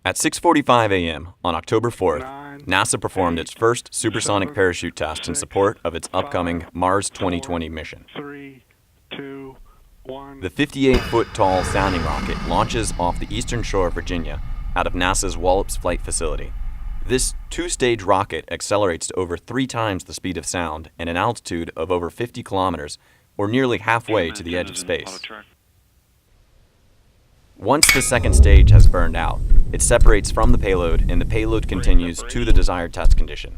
At 6:45 a.m. on October 4th, NASA performed its first supersonic parachute test in support of its upcoming Mars 2020 mission. 3, 2, 1. The 58-foot-tall sounding rocket launches off the eastern shore of Virginia out of NASA's Wallops Flight Facility. This two-stage rocket accelerates to over 3 times the speed of sound and an altitude of over 50 kilometers, or nearly halfway to the edge of space. Once the second stage has burned out, it separates from the payload and the payload continues to the desired test condition.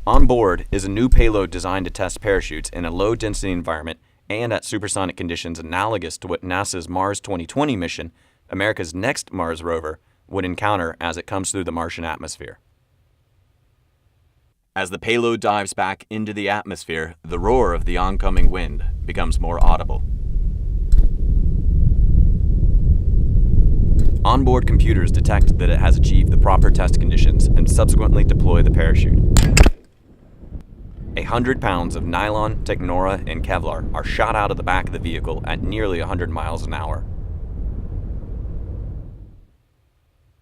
On board is a new payload designed to test parachutes in a low-density environment and at supersonic conditions analogous to what NASA's Mars 2020 mission, America's next Mars rover, would encounter as it comes through the Martian atmosphere. As the payload dives back into the atmosphere, the roar of the oncoming wind becomes more audible. Onboard computers detect that it has achieved the proper test conditions and subsequently deploy the parachute. 100 pounds of nylon, Technora, and Kevlar are shot out of the back of the vehicle at nearly 100 miles an hour.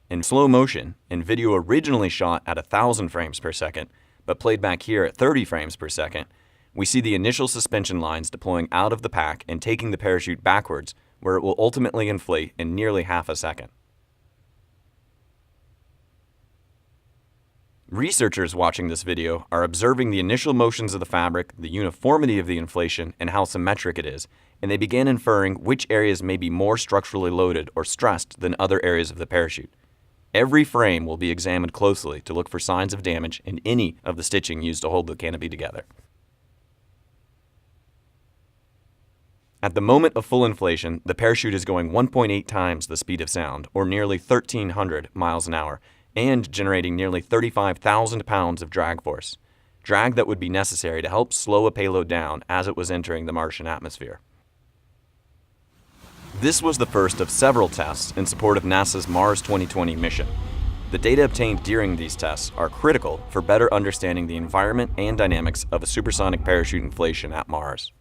In slow motion, and video originally shot at 1,000 frames per second, but played back here at 30 frames per second, we see the initial suspension lines deploying out of the pack and taking the parachute backwards, where it will ultimately inflate in nearly half a second. Researchers watching this video are observing the initial motions of the fabric, the uniformity of the inflation, and how symmetric it is, and they begin inferring which areas may be more structurally loaded or stressed than other areas of the parachute. Every frame will be examined closely to look for signs of damage in any of the stitching used to hold the canopy together. At the moment of full inflation, the parachute is going 1.8 times the speed of sound, or nearly 1,300 miles an hour, and generating nearly 35,000 pounds of drag force, drag that would be necessary to help slow a payload down as it was entering the Martian atmosphere. This was the first of several tests in support of NASA's Mars 2020 mission. The data obtained during these tests are critical for better understanding the environment and dynamics of a supersonic parachute inflation at Mars.